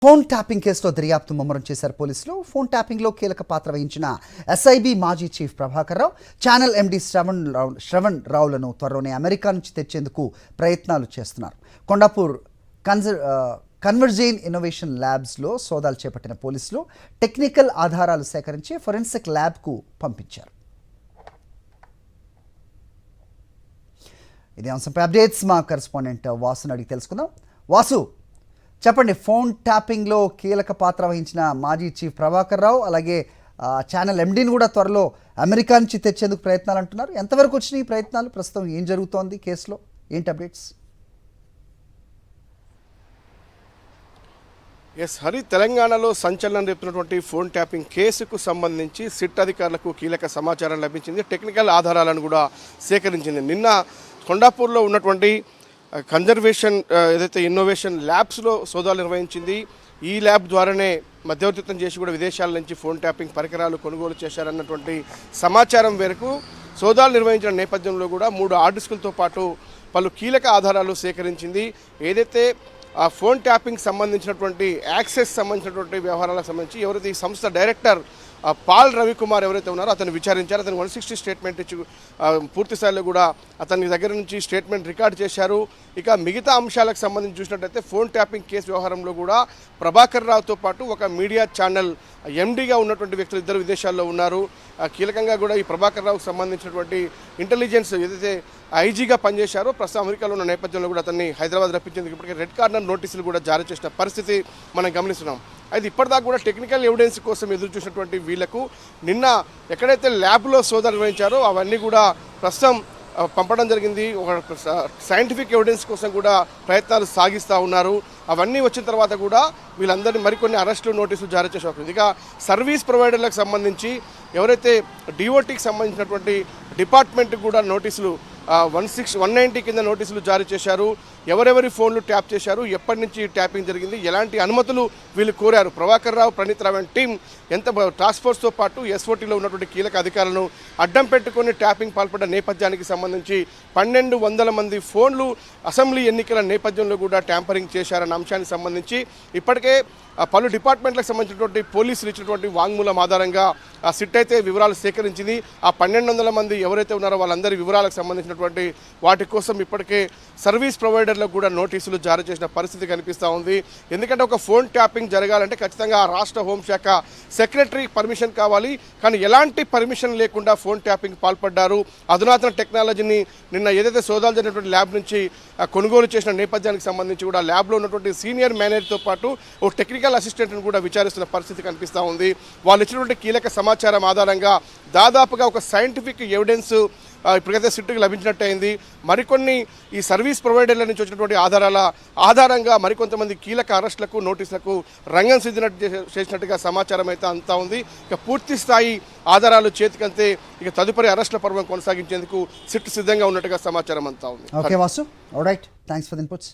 Phone tapping కేసులో దర్యాప్తు ముమ్మరం చేశారు పోలీసులు. ఫోన్ ట్యాపింగ్లో కీలక పాత్ర వహించిన ఎస్ఐబి మాజీ చీఫ్ ప్రభాకర్ రావు, ఛానల్ ఎండి శ్రవణ్ రావులను త్వరలోనే అమెరికా నుంచి తెచ్చేందుకు ప్రయత్నాలు చేస్తున్నారు. కొండాపూర్ కన్వర్జైన్ ఇన్నోవేషన్ ల్యాబ్స్లో సోదాలు చేపట్టిన పోలీసులు టెక్నికల్ ఆధారాలు సేకరించి ఫోరెన్సిక్ ల్యాబ్కు పంపించారు. ఇదే అంశంపై అప్డేట్స్ మా కరెస్పాండెంట్ వాసుని అడిగి తెలుసుకుందాం. వాసు, చెప్పండి, ఫోన్ ట్యాపింగ్లో కీలక పాత్ర వహించిన మాజీ చీఫ్ ప్రభాకర్ రావు, అలాగే ఛానల్ ఎండీని కూడా త్వరలో అమెరికా నుంచి తెచ్చేందుకు ప్రయత్నాలు అంటున్నారు. ఎంతవరకు వచ్చినాయి ఈ ప్రయత్నాలు? ప్రస్తుతం ఏం జరుగుతోంది కేసులో? ఏంటి అప్డేట్స్? హరి, తెలంగాణలో సంచలనం రేపుతున్నటువంటి ఫోన్ ట్యాపింగ్ కేసుకు సంబంధించి సిట్ అధికారులకు కీలక సమాచారం లభించింది. టెక్నికల్ ఆధారాలను కూడా సేకరించింది. నిన్న కొండాపూర్లో ఉన్నటువంటి కన్జర్వేషన్ ఏదైతే ఇన్నోవేషన్ ల్యాబ్స్లో సోదాలు నిర్వహించింది. ఈ ల్యాబ్ ద్వారానే మధ్యవర్తిత్వం చేసి కూడా విదేశాల నుంచి ఫోన్ ట్యాపింగ్ పరికరాలు కొనుగోలు చేశారన్నటువంటి సమాచారం మేరకు సోదాలు నిర్వహించిన నేపథ్యంలో కూడా 3 హార్డ్ డిస్కులతో పాటు పలు కీలక ఆధారాలు సేకరించింది. ఏదైతే ఆ ఫోన్ ట్యాపింగ్ సంబంధించినటువంటి యాక్సెస్ సంబంధించినటువంటి వ్యవహారాలకు సంబంధించి ఎవరైతే ఈ సంస్థ డైరెక్టర్ పాల్ రవికుమార్ ఎవరైతే ఉన్నారో అతను విచారించారు. అతను 160 స్టేట్మెంట్ ఇచ్చి పూర్తి స్థాయిలో కూడా అతని దగ్గర నుంచి స్టేట్మెంట్ రికార్డ్ చేశారు. ఇక మిగతా అంశాలకు సంబంధించి చూసినట్టయితే ఫోన్ ట్యాపింగ్ కేసు వ్యవహారంలో కూడా ప్రభాకర్ రావుతో పాటు ఒక మీడియా ఛానల్ ఎండీగా ఉన్నటువంటి వ్యక్తులు ఇద్దరు విదేశాల్లో ఉన్నారు. కీలకంగా కూడా ఈ ప్రభాకర్ రావుకు సంబంధించినటువంటి ఇంటెలిజెన్స్ ఏదైతే ఐజీగా పనిచేశారో ప్రస్తుతం అమెరికాలో ఉన్న నేపథ్యంలో కూడా అతన్ని హైదరాబాద్ రప్పించేందుకు ఇప్పటికే రెడ్ కార్నర్ నోటీసులు కూడా జారీ చేసిన పరిస్థితి మనం గమనిస్తున్నాం. అయితే ఇప్పటిదాకా కూడా టెక్నికల్ ఎవిడెన్స్ కోసం ఎదురు చూసినటువంటి వీళ్లకు నిన్న ఎక్కడైతే ల్యాబ్లో సోదాలు నిర్వహించారో అవన్నీ కూడా ప్రస్తుతం పంపడం జరిగింది. ఒక సైంటిఫిక్ ఎవిడెన్స్ కోసం కూడా ప్రయత్నాలు సాగిస్తూ ఉన్నారు. అవన్నీ వచ్చిన తర్వాత కూడా వీళ్ళందరినీ మరికొన్ని అరెస్టులు నోటీసులు జారీ చేసే అవకాశం. ఇక సర్వీస్ ప్రొవైడర్లకు సంబంధించి ఎవరైతే డిఓటీకి సంబంధించినటువంటి డిపార్ట్మెంట్కి కూడా నోటీసులు 190 కింద నోటీసులు జారీ చేశారు. ఎవరెవరి ఫోన్లు ట్యాప్ చేశారు, ఎప్పటి నుంచి ట్యాపింగ్ జరిగింది, ఎలాంటి అనుమతులు వీళ్ళు కోరారు, ప్రభాకర్ రావు, ప్రణీత్ రావు అండ్ టీం ఎంత టాస్క్ ఫోర్స్తో పాటు ఎస్ఓటీలో ఉన్నటువంటి కీలక అధికారులను అడ్డం పెట్టుకుని ట్యాపింగ్ పాల్పడ్డ నేపథ్యానికి సంబంధించి 1200 మంది ఫోన్లు అసెంబ్లీ ఎన్నికల నేపథ్యంలో కూడా ట్యాంపరింగ్ చేశారన్న అంశానికి సంబంధించి ఇప్పటికే పలు డిపార్ట్మెంట్లకు సంబంధించినటువంటి పోలీసులు ఇచ్చినటువంటి వాంగ్మూలం ఆధారంగా ఆ సిట్ అయితే వివరాలు సేకరించింది. ఆ 1200 మంది ఎవరైతే ఉన్నారో వాళ్ళందరి వివరాలకు సంబంధించినటువంటి వాటి కోసం ఇప్పటికే సర్వీస్ ప్రొవైడర్లకు కూడా నోటీసులు జారీ చేసిన పరిస్థితి కనిపిస్తూ ఉంది. ఎందుకంటే ఒక ఫోన్ ట్యాపింగ్ జరగాలంటే ఖచ్చితంగా రాష్ట్ర హోంశాఖ సెక్రటరీ పర్మిషన్ కావాలి. కానీ ఎలాంటి పర్మిషన్ లేకుండా ఫోన్ ట్యాపింగ్ పాల్పడ్డారు. అధునాతన టెక్నాలజీని నిన్న ఏదైతే సోదాలు జరిగినటువంటి ల్యాబ్ నుంచి కొనుగోలు చేసిన నేపథ్యానికి సంబంధించి కూడా ల్యాబ్లో ఉన్నటువంటి సీనియర్ మేనేజర్తో పాటు ఓ టెక్నికల్ అసిస్టెంట్ను కూడా విచారిస్తున్న పరిస్థితి కనిపిస్తూ ఉంది. వాళ్ళు ఇచ్చినటువంటి కీలక సమాచారం ఆధారంగా దాదాపుగా ఒక సైంటిఫిక్ ఎవిడెన్స్ ఇప్పటికైతే సిట్టుకు లభించినట్టు అయింది. మరికొన్ని ఈ సర్వీస్ ప్రొవైడర్ల నుంచి వచ్చినటువంటి ఆధారంగా మరికొంతమంది కీలక అరెస్టులకు నోటీసులకు రంగం చేసినట్టుగా సమాచారం అయితే అంతా ఉంది. ఇక పూర్తి స్థాయి ఆధారాలు చేతికంతే ఇక తదుపరి అరెస్టుల పర్వం కొనసాగించేందుకు సిట్టు సిద్ధంగా ఉన్నట్టుగా సమాచారం అంతా ఉంది. Okay Vasu, alright, thanks for the inputs.